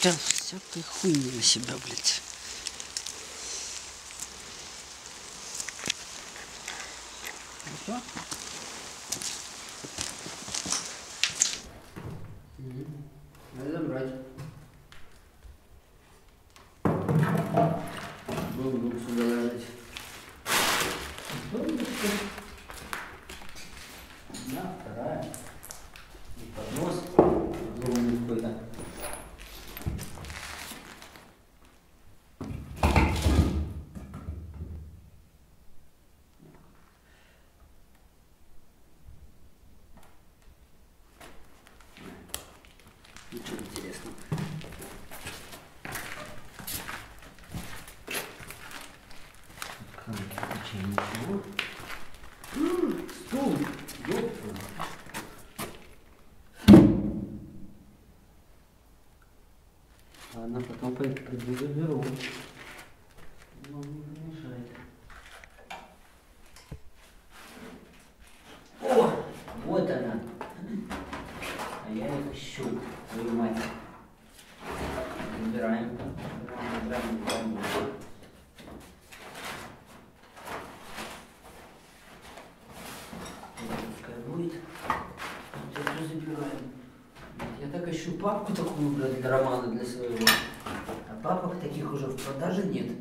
Да, всякой хуйни на себя, блядь. Ну что? Надо забрать. Буду сюда ложить. Да, вторая. И поднос. Огромный какой-то. Ничего интересного. Ничего. Стул! Ёпта! Ладно, потом приду заберу. Но не мешает. О! Вот она! А я их ищу. Твою мать. Забираем. Забираем. Пускай будет. Вот это забираем. Я так ищу папку такую, блядь, для романа, для своего. А папок таких уже в продаже нет.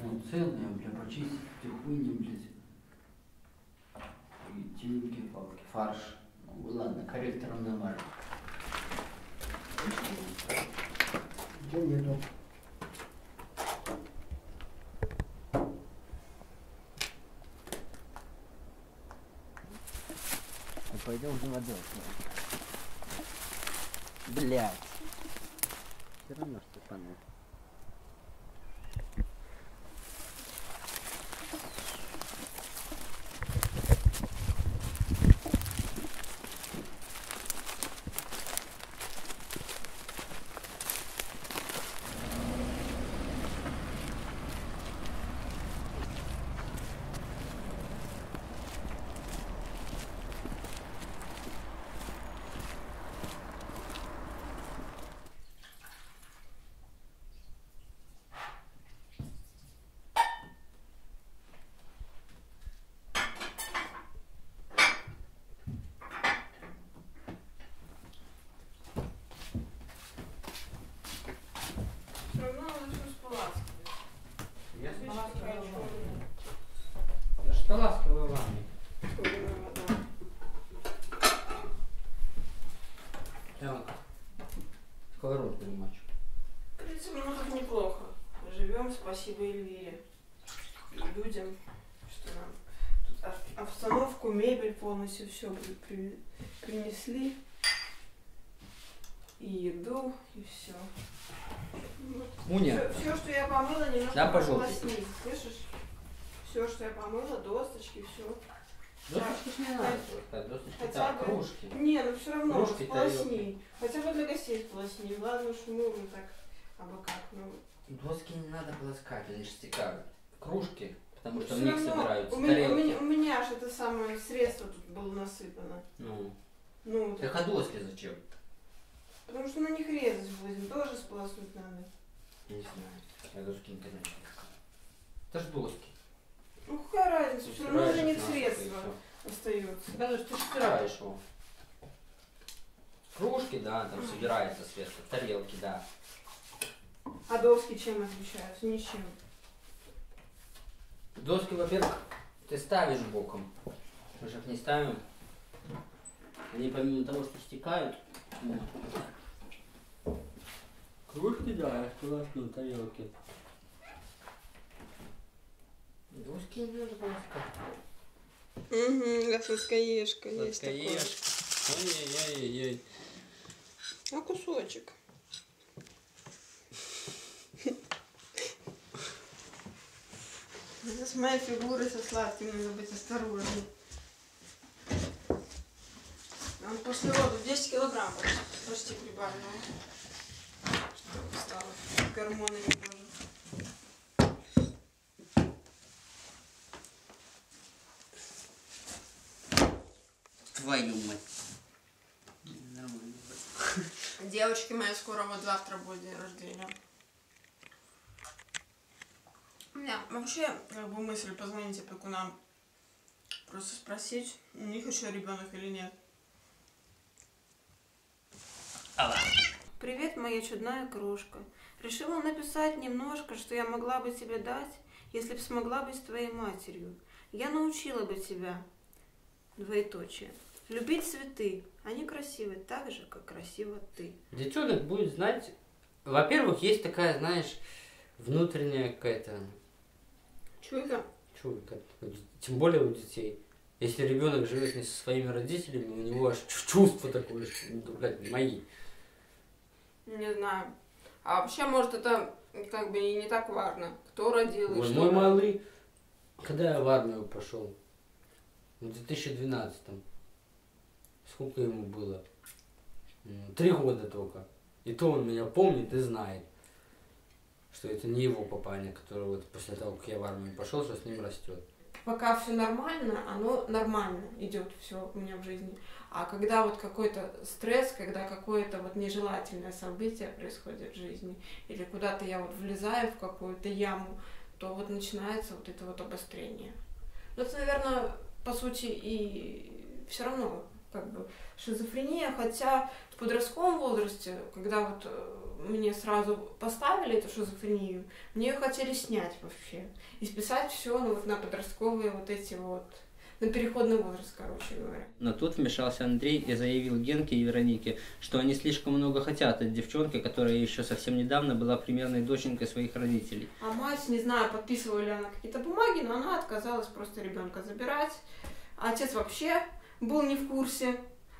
Ну, цельные, бля, почистить эти хуйни, блядь. И тюньки, папки, фарш. Ну, ладно, корректором намажем. Ничего нету. Пойдем за водой. Блять. Все равно что панель. Я что ласковый вами? Я сковородку не мочу. В принципе, ну тут неплохо. Живем, спасибо Эльвире и людям, что нам тут обстановку, мебель полностью все принесли. И еду, и все. Муня. Все, что я помыла, немножко да, пополосни. Слышишь? Все, что я помыла, досточки, все. Досточки не надо, досточки хотя так, бы... кружки. Не, ну все равно, Кружки, сполосни. Хотя бы для гостей сполосни. Ладно уж мы так, абы как, ну... Доски не надо полоскать, они же стекают. Кружки, потому что Всё в них равно собираются у тарелки. меня же это самое средство тут было насыпано. Ну так а доски зачем? потому что на них резать будем, тоже сполоснуть надо. Не знаю, я доски не понимаю. Это ж доски. Ну какая разница, все равно же нет средства остается. Да, ты стираешь его. Кружки, да, там собирается сверху, тарелки, да. А доски чем отличаются? Ничем. Доски, во-первых, ты ставишь боком. Мы же их не ставим. Они помимо того, что стекают, кружки, да, полосну, тарелки. Доски не надо полоскать. Угу, сладкоежка есть такое. Ой-ой-ой-ой. А кусочек? Это с моей фигурой со сладким надо быть осторожным. Он после родов 10 килограмм почти прибавил. Что стало с гормонами тоже. твою мать. Нормально. Девочки мои, скоро вот завтра будет день рождения. У меня вообще как бы мысль позвонить опекунам, просто спросить, у них еще ребенок или нет. Привет, моя чудная крошка. Решила написать немножко, что я могла бы тебе дать, если бы смогла быть твоей матерью. Я научила бы тебя, двоеточие, любить цветы. Они красивы так же, как красива ты. Детенок будет знать... Во-первых, есть такая, знаешь, внутренняя какая-то... Чуйка? Чуйка. Тем более у детей. Если ребенок живет не со своими родителями, у него аж чувство такое, что, ну, блядь, мои. Не знаю. А вообще, может, это как бы и не так важно, кто родил и Ой, что. мой малый, когда я в армию пошел, в 2012-м, сколько ему было? 3 года только. И то он меня помнит и знает, что это не его папаня, который вот после того, как я в армию пошел, что с ним растет. Пока все нормально, оно нормально идет все у меня в жизни. А когда вот какой-то стресс, когда какое-то вот нежелательное событие происходит в жизни, или куда-то я вот влезаю в какую-то яму, то вот начинается вот это вот обострение. Ну, это, наверное, по сути и все равно как бы шизофрения, хотя в подростковом возрасте, когда вот мне сразу поставили эту шизофрению, мне ее хотели снять вообще и списать все ну, вот на подростковые вот эти вот, на переходный возраст, короче говоря. Но тут вмешался Андрей и заявил Генке и Веронике, что они слишком много хотят от девчонки, которая еще совсем недавно была примерной доченькой своих родителей. А мать, не знаю, подписывала ли она какие-то бумаги, но она отказалась просто ребенка забирать. А отец вообще был не в курсе.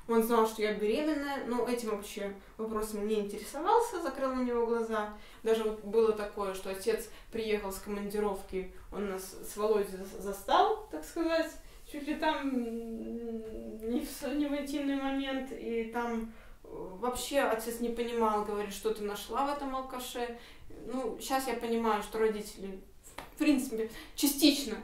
Он знал, что я беременная, но этим вообще вопросом не интересовался, закрыл на него глаза. Даже вот было такое, что отец приехал с командировки, он нас с Володей застал, так сказать, чуть ли там не в интимный момент, и там вообще отец не понимал, говорит, что ты нашла в этом алкаше. Ну, сейчас я понимаю, что родители, в принципе, частично,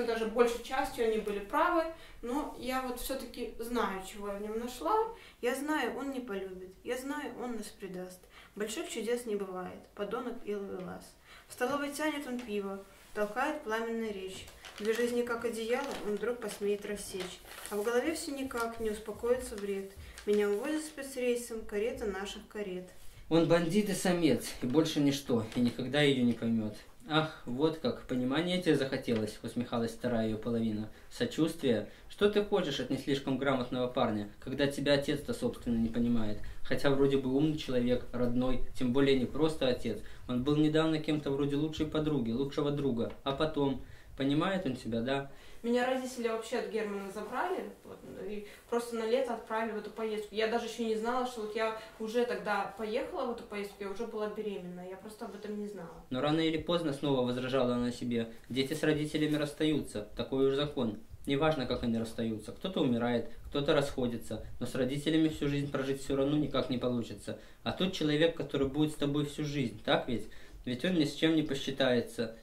даже большей частью они были правы, но я вот все-таки знаю, чего я в нем нашла. Я знаю, он не полюбит. Я знаю, он нас предаст. Больших чудес не бывает. Подонок и ловелас. В столовой тянет он пиво, толкает пламенная речь. Две жизни как одеяло, он вдруг посмеет рассечь. А в голове все никак не успокоится вред. Меня увозят спецрейсом, карета наших карет. Он бандит и самец, и больше ничто, и никогда ее не поймет. Ах, вот как, понимание тебе захотелось, усмехалась вторая ее половина. Сочувствие? Что ты хочешь от не слишком грамотного парня, когда тебя отец-то собственно не понимает? Хотя вроде бы умный человек, родной, тем более не просто отец. Он был недавно кем-то вроде лучшей подруги, лучшего друга. А потом, понимает он тебя, да? Меня родители вообще от Германа забрали вот, и просто на лето отправили в эту поездку. Я даже еще не знала, что вот я уже тогда поехала в эту поездку, я уже была беременна, я просто об этом не знала. Но рано или поздно снова возражала она себе. Дети с родителями расстаются, такой уж закон. Неважно, как они расстаются. Кто-то умирает, кто-то расходится, но с родителями всю жизнь прожить все равно никак не получится. А тут человек, который будет с тобой всю жизнь, так ведь? Ведь он ни с чем не посчитался,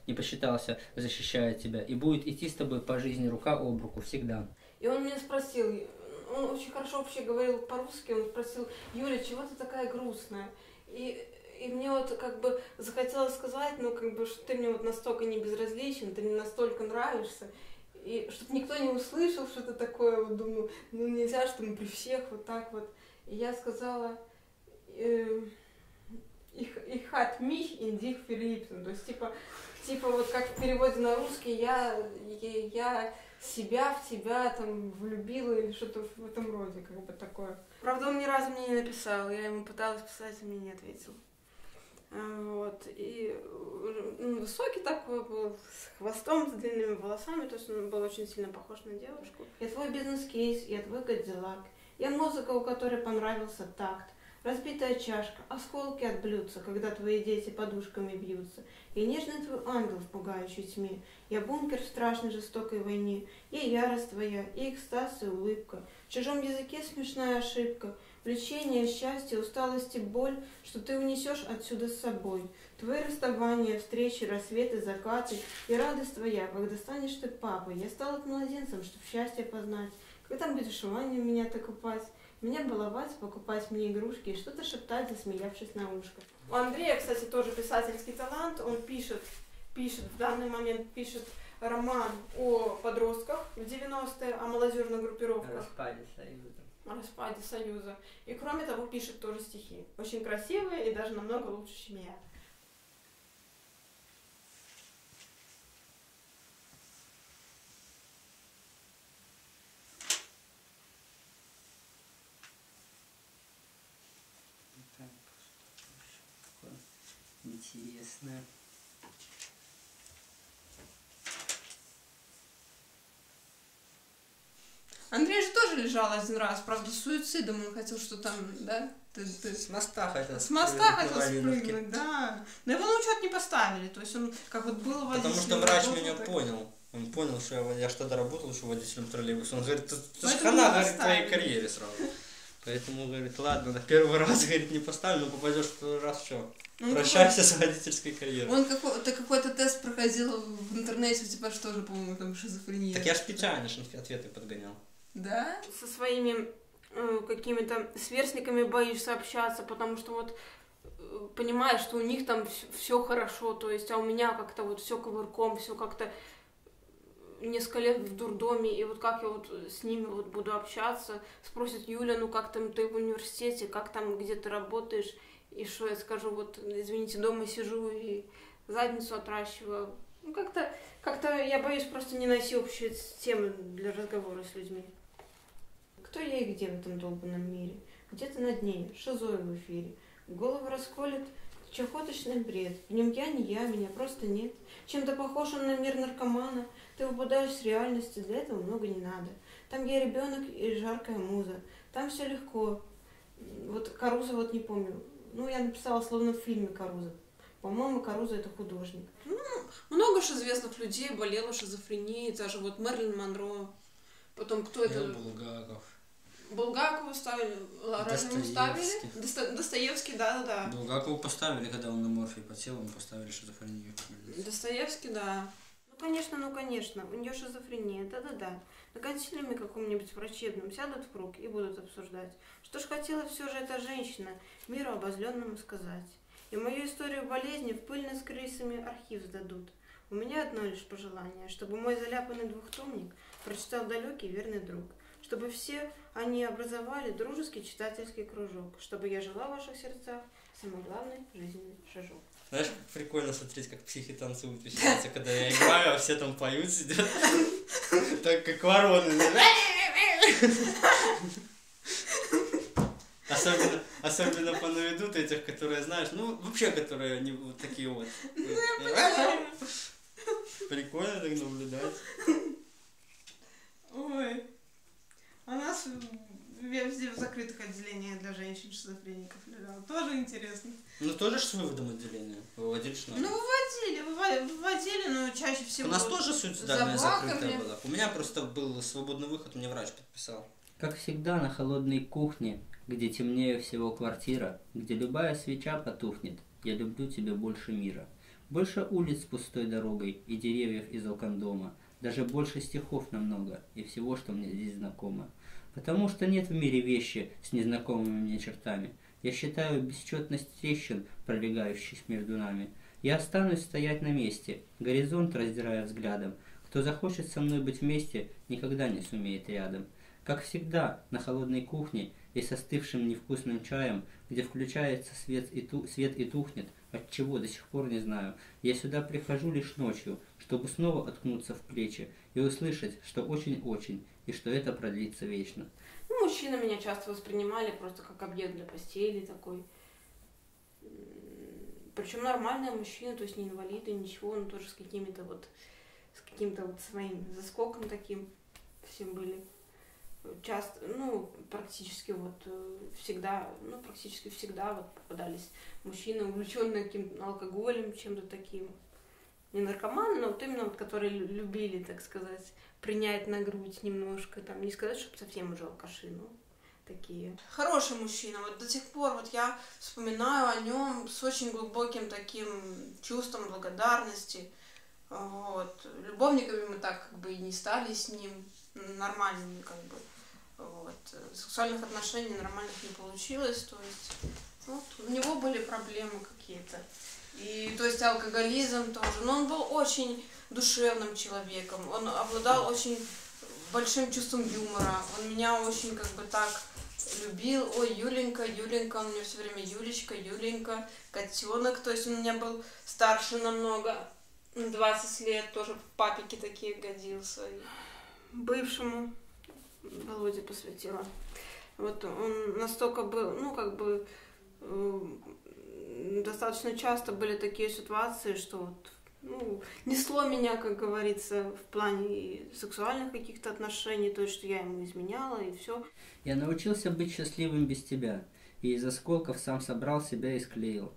защищая тебя, и будет идти с тобой по жизни рука об руку всегда. И он меня спросил, он очень хорошо вообще говорил по-русски, он спросил: Юля, чего ты такая грустная? И мне вот как бы захотелось сказать, ну как бы, что ты мне вот настолько не безразличен, ты мне настолько нравишься, и чтобы никто не услышал что-то такое, вот думаю, ну нельзя, что мы при всех вот так вот. И я сказала: Ich hat mich in dich verliebt. То есть, типа вот как в переводе на русский, я себя в тебя там влюбила или что-то в этом роде, как бы такое. Правда, он ни разу мне не написал, я ему пыталась писать, он мне не ответил. Вот, и высокий такой был, с хвостом, с длинными волосами, то есть он был очень сильно похож на девушку. Я твой бизнес-кейс, я твой Кадиллак, я музыка, у которой понравился такт. Разбитая чашка, осколки от блюдца, когда твои дети подушками бьются. Я нежный твой ангел в пугающей тьме. Я бункер в страшной жестокой войне. И ярость твоя, и экстаз, и улыбка. В чужом языке смешная ошибка. Влечение, счастье, усталость и боль, что ты унесешь отсюда с собой. Твои расставания, встречи, рассветы, закаты. И радость твоя, когда станешь ты папой. Я стала младенцем, чтоб счастье познать. Когда будешь ванну меня-то купать? Меня баловать, покупать мне игрушки и что-то шептать, засмеявшись на ушко. У Андрея, кстати, тоже писательский талант. Он пишет, в данный момент пишет роман о подростках в 90-е, о молодежных группировках. О распаде Союза. И кроме того, пишет тоже стихи. Очень красивые и даже намного лучше, чем я. Интересно. Андрей же тоже лежал один раз, правда, с суицидом, он хотел, что там, да? С моста хотел. С моста хотел спрыгнуть, да. Но его на учет не поставили, то есть он как вот был водителем. Потому что врач меня понял. Он понял, что я что-то работал еще водителем троллейбуса. Он говорит, ты хана, говорит, твоей карьере сразу. Поэтому, говорит, ладно, на первый раз, говорит, не поставлю, но попадешь второй раз, что? Прощайся с водительской карьерой. Он какой-то тест проходил в интернете, типа, что же, по-моему, там шизофрения. Так я ж специально ответы подгонял. Да? Со своими какими-то сверстниками боишься общаться, потому что вот понимаешь, что у них там все хорошо, то есть, а у меня как-то вот все кувырком, все как-то несколько лет в дурдоме, и вот как я вот с ними вот буду общаться, спросит Юля, ну как там ты в университете, как там, где ты работаешь, и что я скажу, вот, извините, дома сижу и задницу отращиваю. Ну как-то я боюсь просто не найти общие темы для разговора с людьми. Кто я и где в этом долбанном мире? Где-то на дне, шизой в эфире. Голову расколет чахоточный бред. В нем я не я, меня просто нет. Чем-то похож он на мир наркомана. Ты выпадаешь с реальности, для этого много не надо. Там я ребенок и жаркая муза. Там все легко. Вот Каруза вот не помню. Ну, я написала словно в фильме Каруза. По-моему, Каруза это художник. Ну, много же известных людей болело шизофренией. Даже вот Мерлин Монро. Потом кто это? Булгаков. Булгакову ставили, разве ему ставили? Достоевский, да. Булгакову поставили, когда он на морфии потел, ему поставили шизофрению. Достоевский, да. Ну, конечно, у нее шизофрения, да. На консилиуме каком-нибудь врачебном сядут в круг и будут обсуждать. Что ж хотела все же эта женщина миру обозленному сказать. И мою историю болезни в пыльно с крысами архив сдадут. У меня одно лишь пожелание, чтобы мой заляпанный двухтомник прочитал далекий верный друг. Чтобы все они образовали дружеский читательский кружок. Чтобы я жила в ваших сердцах, самый главный жизненный шажок. Знаешь, как прикольно смотреть, как психи танцуют, веселятся, когда я играю, а все там поют, сидят, так как вороны. Особенно понаведут этих, которые, знаешь, ну, вообще, которые не вот такие вот. Прикольно так наблюдать. Ой. У нас везде в закрытых отделениях для женщин шизофреников лежало. Тоже интересно. Ну, тоже с выводом отделения. Выводили что? Ну, выводили, но чаще всего... У нас тоже суицидальная закрытая была. У меня просто был свободный выход, мне врач подписал. Как всегда на холодной кухне, где темнее всего квартира, где любая свеча потухнет, я люблю тебя больше мира. Больше улиц с пустой дорогой и деревьев из окон дома. Даже больше стихов намного и всего, что мне здесь знакомо. Потому что нет в мире вещи с незнакомыми мне чертами. Я считаю бесчетность трещин, пролегающих между нами. Я останусь стоять на месте, горизонт раздирая взглядом. Кто захочет со мной быть вместе, никогда не сумеет рядом. Как всегда, на холодной кухне и с остывшим невкусным чаем, где включается свет и тухнет, отчего до сих пор не знаю. Я сюда прихожу лишь ночью, чтобы снова откнуться в плечи и услышать, что очень-очень, и что это продлится вечно. Ну, мужчины меня часто воспринимали просто как объект для постели такой. Причем нормальные мужчины, то есть не инвалиды, ничего, но тоже с каким-то вот своим заскоком таким всем были. Часто, практически всегда вот попадались мужчины, увлеченные каким-то алкоголем, чем-то таким. Не наркоманы, но вот именно вот, которые любили, так сказать, принять на грудь немножко, там, не сказать, чтобы совсем уже алкаши, но такие. Хороший мужчина, вот до сих пор вот я вспоминаю о нем с очень глубоким таким чувством благодарности. Вот. Любовниками мы так как бы и не стали с ним, нормальными как бы Вот. Сексуальных отношений нормальных не получилось, то есть вот, у него были проблемы какие-то. И, то есть, алкоголизм тоже. Но он был очень душевным человеком. Он обладал очень большим чувством юмора. Он меня очень как бы так любил. Ой, Юленька, Юленька. Он мне все время Юлечка, Юленька, котенок. То есть он у меня был старше намного. 20 лет тоже в папике такие годился. Бывшему Володе посвятила. Вот он настолько был, ну, как бы, достаточно часто были такие ситуации, что вот, ну, несло меня, как говорится, в плане сексуальных каких-то отношений, то есть, что я ему изменяла, и все. Я научился быть счастливым без тебя, и из осколков сам собрал себя и склеил.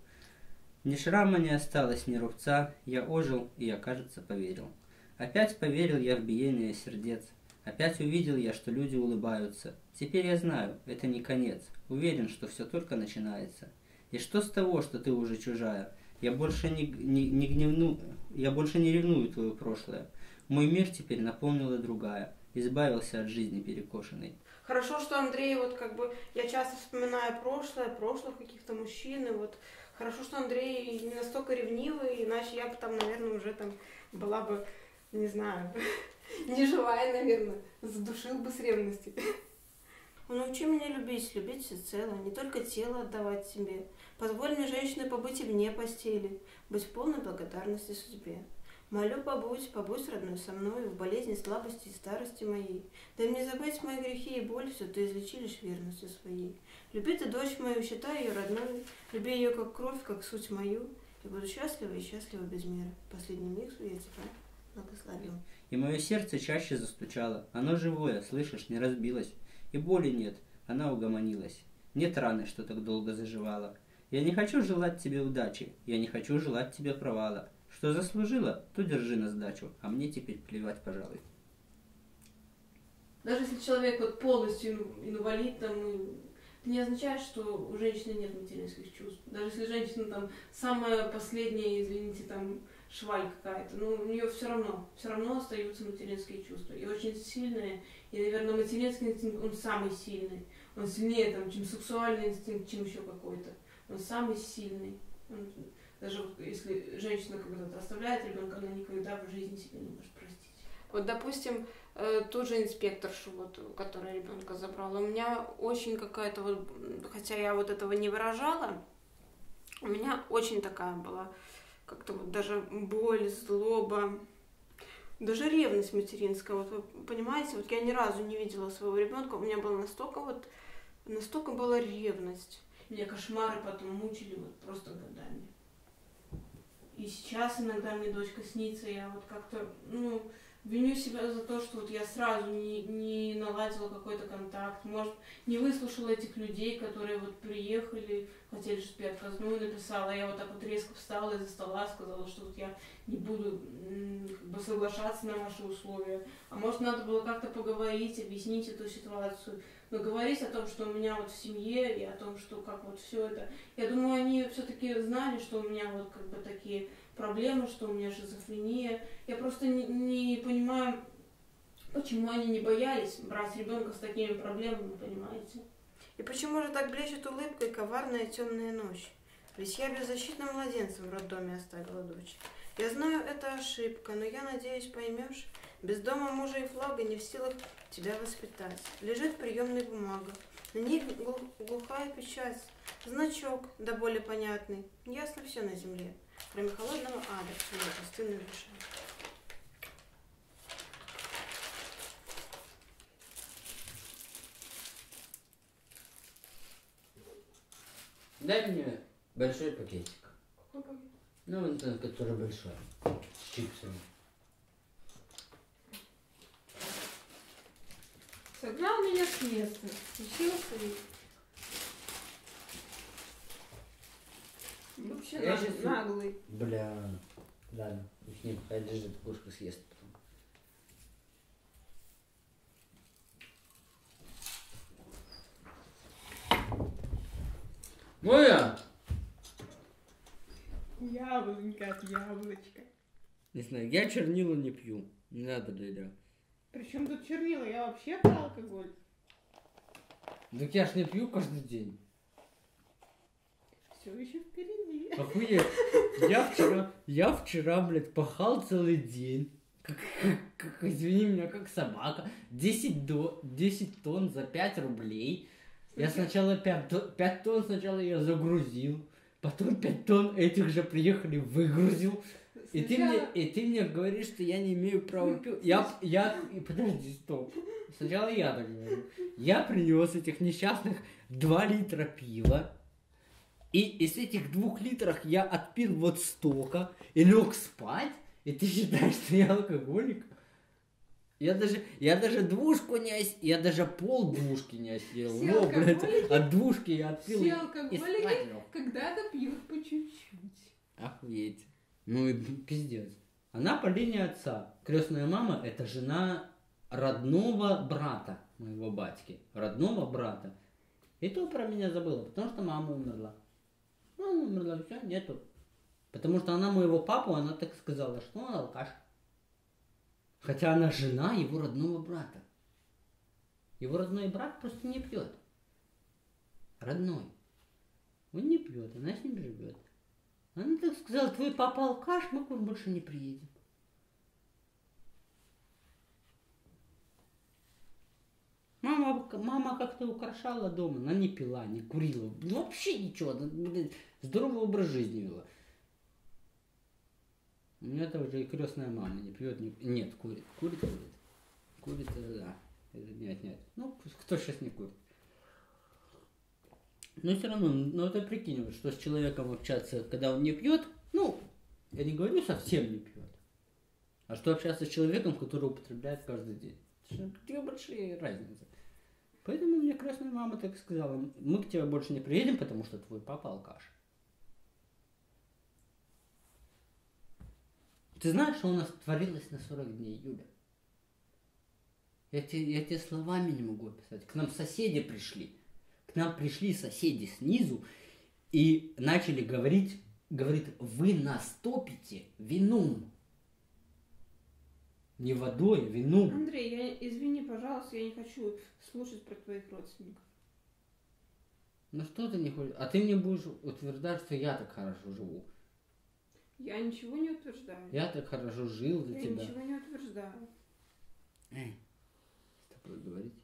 Ни шрама не осталось, ни рубца, я ожил, и я, кажется, поверил. Опять поверил я в биение сердец. Опять увидел я, что люди улыбаются. Теперь я знаю, это не конец. Уверен, что все только начинается. И что с того, что ты уже чужая? Я больше не ревную твое прошлое. Мой мир теперь наполнила другая. Избавился от жизни перекошенной. Хорошо, что Андрей, вот как бы, я часто вспоминаю прошлых каких-то мужчин, и вот хорошо, что Андрей не настолько ревнивый, иначе я бы там, наверное, уже там была бы, не знаю, не живая, наверное, задушил бы с ревности. Научи меня любить всецело, не только тело отдавать себе. Позволь мне, женщиной, побыть и вне постели, быть в полной благодарности судьбе. Молю, побудь родной со мной, в болезни, слабости и старости моей. Дай мне забыть мои грехи и боль, все ты излечи лишь верностью своей. Люби ты дочь мою, считай ее родной, люби ее как кровь, как суть мою. Я буду счастлива и счастлива без меры. Последний миг я тебя благословил. И мое сердце чаще застучало. Оно живое, слышишь, не разбилось. И боли нет, она угомонилась. Нет раны, что так долго заживала. Я не хочу желать тебе удачи, я не хочу желать тебе провала. Что заслужила, то держи на сдачу, а мне теперь плевать, пожалуй. Даже если человек вот полностью инвалид, там, это не означает, что у женщины нет материнских чувств. Даже если женщина там самая последняя, извините, там, шваль какая-то, но у нее все равно остаются материнские чувства. И очень сильные. И, наверное, материнский инстинкт, он самый сильный. Он сильнее, там, чем сексуальный инстинкт, чем еще какой-то. Он самый сильный. Даже вот, если женщина когда-то оставляет ребенка, она никогда в жизни себе не может простить. Вот, допустим, ту же инспекторшу, вот, которая ребенка забрала, у меня очень какая-то вот, хотя я вот этого не выражала, у меня очень такая была, как-то вот даже боль, злоба, даже ревность материнская. Вот вы понимаете, вот я ни разу не видела своего ребенка, у меня была настолько была ревность. Меня кошмары потом мучили вот просто годами. И сейчас иногда мне дочка снится, я вот как-то, ну, виню себя за то, что вот я сразу не наладила какой-то контакт, может, не выслушала этих людей, которые вот приехали, хотели, чтобы я отказную написала, я вот так вот резко встала из-за стола, сказала, что вот я не буду как бы соглашаться на ваши условия. А может, надо было как-то поговорить, объяснить эту ситуацию. Но говорить о том, что у меня вот в семье, и о том, что как вот все это... Я думаю, они все-таки знали, что у меня вот как бы такие проблемы, что у меня шизофрения. Я просто не понимаю, почему они не боялись брать ребенка с такими проблемами, понимаете? И почему же так блещет улыбкой коварная темная ночь? Ведь я беззащитным младенцем в роддоме оставила дочь. Я знаю, это ошибка, но я надеюсь, поймешь. Без дома мужа и флага не в силах тебя воспитать. Лежит приемная бумага, на ней глухая печать, значок, да более понятный. Ясно все на земле, кроме холодного ада, моя пустынная душа. Дай мне большой пакетик. Какой пакет? Ну, вот этот, который большой, с чипсами. Согнал меня с места, учился и... Вообще Я щас... наглый. Бля, ладно, с ним, хай лежит, кошка съест потом. Моя! Яблонька от яблочка. Не знаю, я чернила не пью, не надо, Лиля. Причем тут чернила? Я вообще про алкоголь. Так я ж не пью каждый день. Все еще впереди. Охуеть. Я вчера, блядь, пахал целый день. Извини меня, как собака. 10 тонн за 5 рублей. Я сначала 5 тонн сначала я загрузил. Потом 5 тонн этих же приехали, выгрузил. И ты мне говоришь, что я не имею права пить. Подожди, стоп. Сначала я так говорю. Я принес этих несчастных 2 литра пива. И из этих 2 литров я отпил вот столько и лег спать. И ты считаешь, что я алкоголик? Я даже двушку не осел, я даже пол-двушки не осел. Все Во, блядь, алкоголики- от двушки я отпил Все и спать алкоголики лег. когда-то пьют по чуть-чуть. Охуеть. Ну и пиздец. Она по линии отца. Крестная мама — это жена родного брата моего батьки. Родного брата. И то про меня забыла, потому что мама умерла. Мама умерла, все, нету. Потому что она моего папу, она так сказала, что он алкаш. Хотя она жена его родного брата. Его родной брат просто не пьет. Родной. Он не пьет, она с ним живет. Она так сказала, твой папа алкаш, мы к вам больше не приедем. Мама как-то украшала дома, она не пила, не курила, вообще ничего, она, блин, здоровый образ жизни вела. У меня это уже и крестная мама не пьет, нет, курит. Курит, да. Нет. Ну, кто сейчас не курит? Но все равно, ну ты прикинь, что с человеком общаться, когда он не пьет, ну, я не говорю совсем не пьет, а что общаться с человеком, который употребляет каждый день. Это две большие разницы. Поэтому мне крестная мама так сказала, мы к тебе больше не приедем, потому что твой папа алкаш. Ты знаешь, что у нас творилось на 40 дней, Юля? Я тебе словами не могу описать. К нам соседи пришли. К нам пришли соседи снизу и начали говорить, вы нас топите вином. Не водой, а вином. Андрей, извини, пожалуйста, я не хочу слушать про твоих родственников. Ну что ты не хочешь? А ты мне будешь утверждать, что я так хорошо живу. Я ничего не утверждаю. Я так хорошо жил для Я тебя. ничего не утверждаю. Эй, с тобой говорить.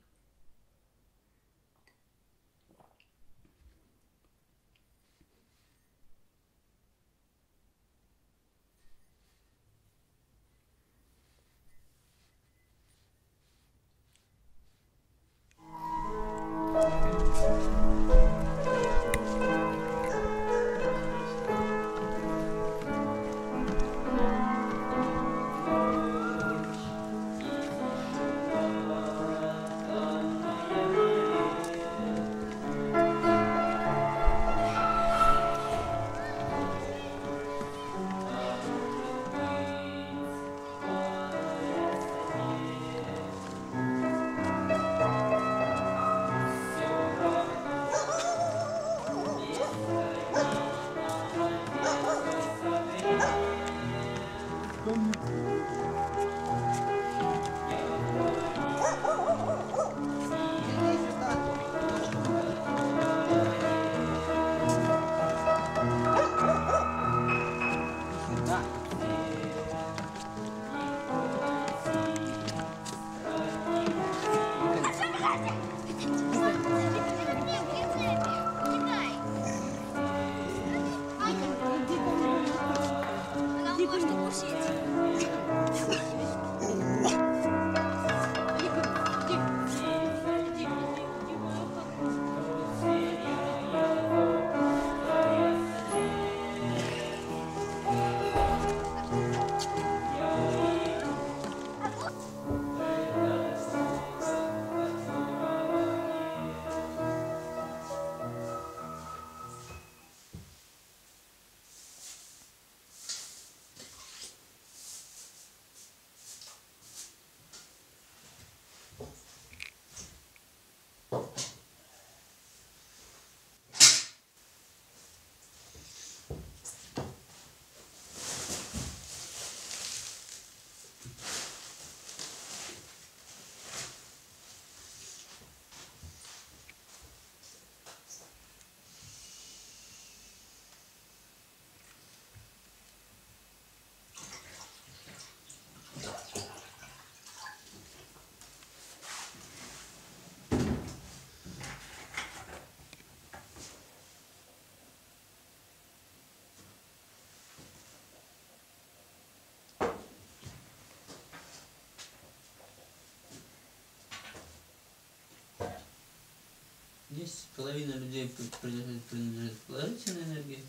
есть половина людей принадлежит к положительной энергии,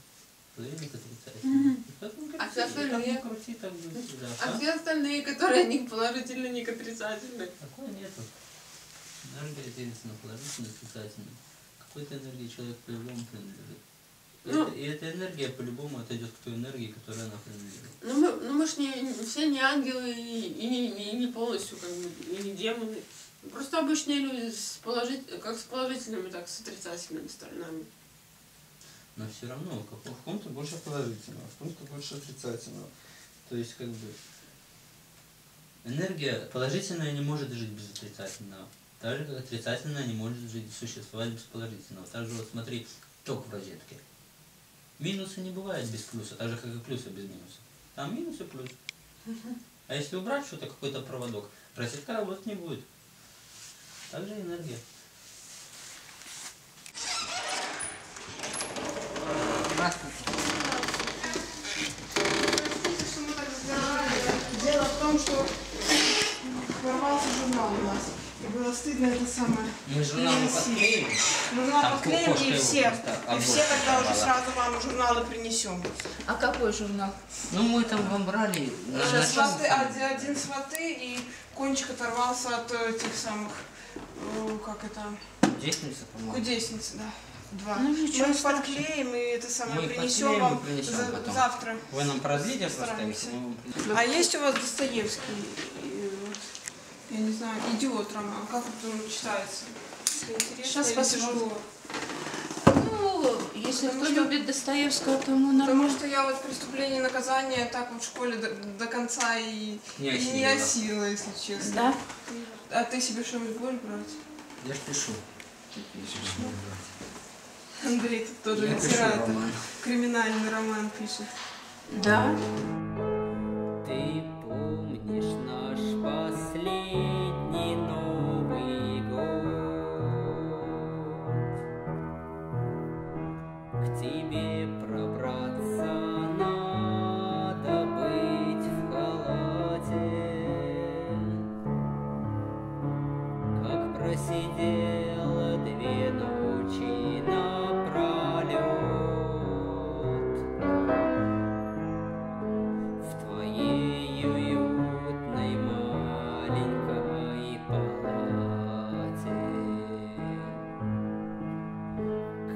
половина к отрицательной. А все остальные? Крути, так будет всегда. А все остальные, которые ни к положительной, ни к отрицательной? Такого нету. Энергия делится на положительную и отрицательную. Какой-то энергии человек по-любому принадлежит. И эта энергия по-любому отойдет к той энергии, которой она принадлежит. Ну мы ж все не ангелы и не полностью как бы, и не демоны. Просто обычные люди как с положительными, так и с отрицательными сторонами. Но все равно в каком-то больше положительного, в каком-то больше отрицательного. То есть как бы энергия положительная не может жить без отрицательного. Так же как отрицательная не может существовать без положительного. Так же вот смотри, ток в розетке. Минуса не бывает без плюса, так же как и плюса без минуса. Там минус и плюс. А если убрать что-то, какой-то проводок, розетка работать не будет. Так же и энергия. Простите, что мы так разговаривали. Дело в том, что порвался журнал у нас. И было стыдно это самое. Мы журнал не подклеим. Журнал подклеим и все тогда уже сразу вам журналы принесем. А какой журнал? Ну мы там вам брали. Один сваты и кончик оторвался от этих самых, как это, Кудесница, по-моему. кудесницы, да. Два. Ну, ничего Мы их страшного. подклеим и это самое Мы их принесем подклеим и вам принесем потом. завтра. Вы нам продлите просто Стараемся. их, мы вам принесем. А есть у вас Достоевский, я не знаю, «Идиот» роман, как он читается? Интересно Сейчас или посмотрю. тяжело? Ну, если Потому кто что- любит Достоевского, то ему Потому нормально. что я вот «Преступление и наказание» так вот в школе до конца и Не не осилила. осилила, если честно. Да? А ты себе что-нибудь будешь брать? Я ж пишу. Андрей тут тоже Я пишу литератор. роман. Криминальный роман пишет. Да. Ты помнишь наш последний Новый год? К тебе пробраться надо быть в халате. Как просидела 2 ночи напролет в твоей уютной маленькой палате.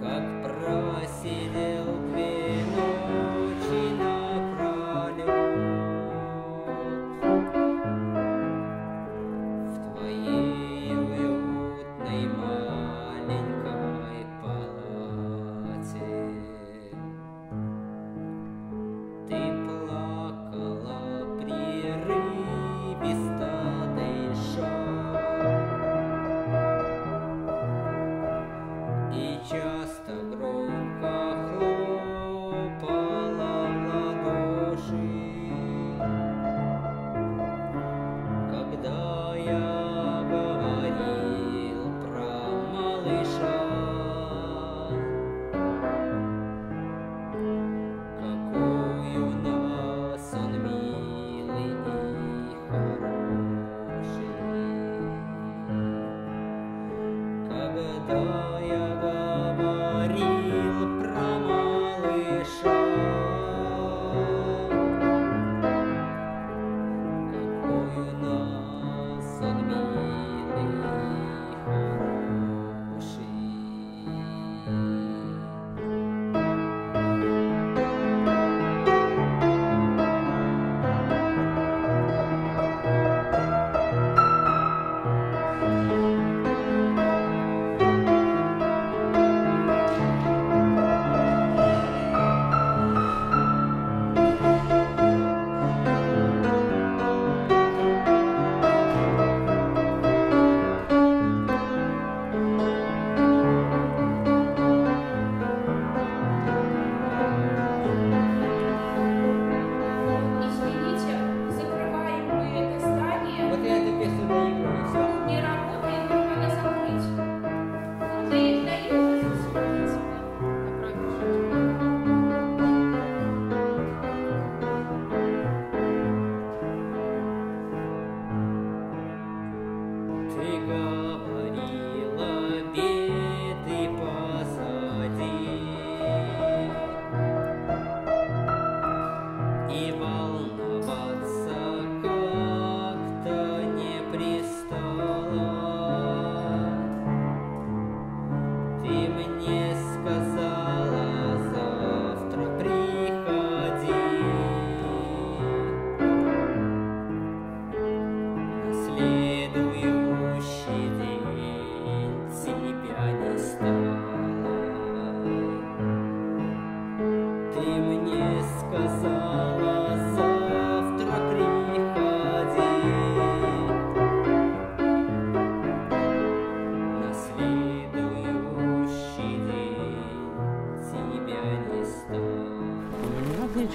Как просидел 2 ночи напролет в твоей уютной маленькой палате. Ты плакала прерывисто дыша и часто громко хлопала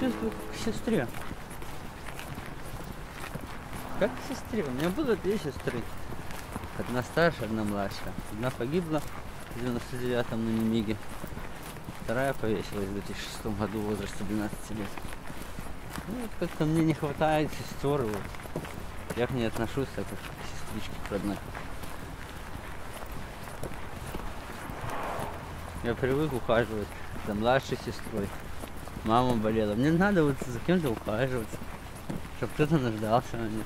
чувствую как к сестре. Как к сестре. У меня было 2 сестры. Одна старшая, одна младшая. Одна погибла в 99-м на Немиге. Вторая повесилась в 2006 году в возрасте 12 лет. Ну, вот как-то мне не хватает сестер. Вот. Я к ней отношусь так, как к сестричке родной. Я привык ухаживать за младшей сестрой. Мама болела. Мне надо вот за кем-то ухаживать, чтобы кто-то нуждался на мне.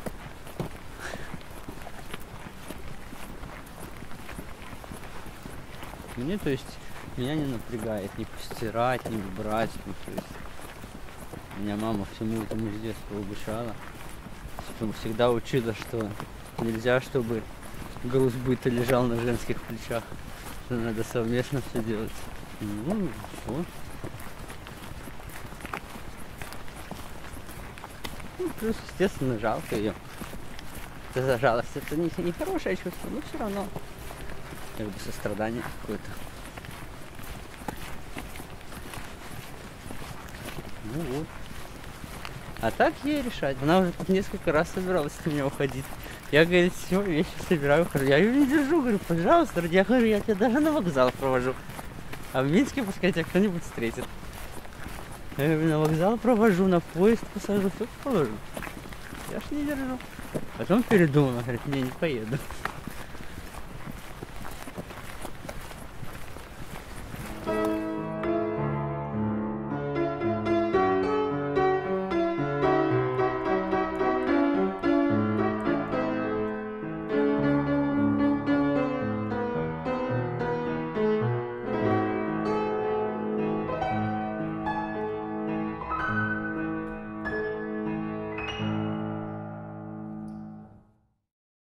Мне, то есть, меня не напрягает ни постирать, ни убрать. Ну, то есть, меня мама всему этому с детства обучала. Всегда учила, что нельзя, чтобы груз быта лежал на женских плечах. Что надо совместно все делать. Ну, все. Ну, плюс, естественно, жалко ее. Это за жалость. Это не хорошее чувство, но все равно. Как бы сострадание какое-то. Ну вот. А так ей решать. Она уже тут несколько раз собиралась от меня уходить. Я, говорит, все, вещи собираю, ухожу. Я ее не держу, говорю, пожалуйста, ради. Я говорю, я тебя даже на вокзал провожу. А в Минске пускай тебя кто-нибудь встретит. Я говорю, на вокзал провожу, на поезд посажу, все положу. Я ж не держу. Потом передумала, говорит, не поеду.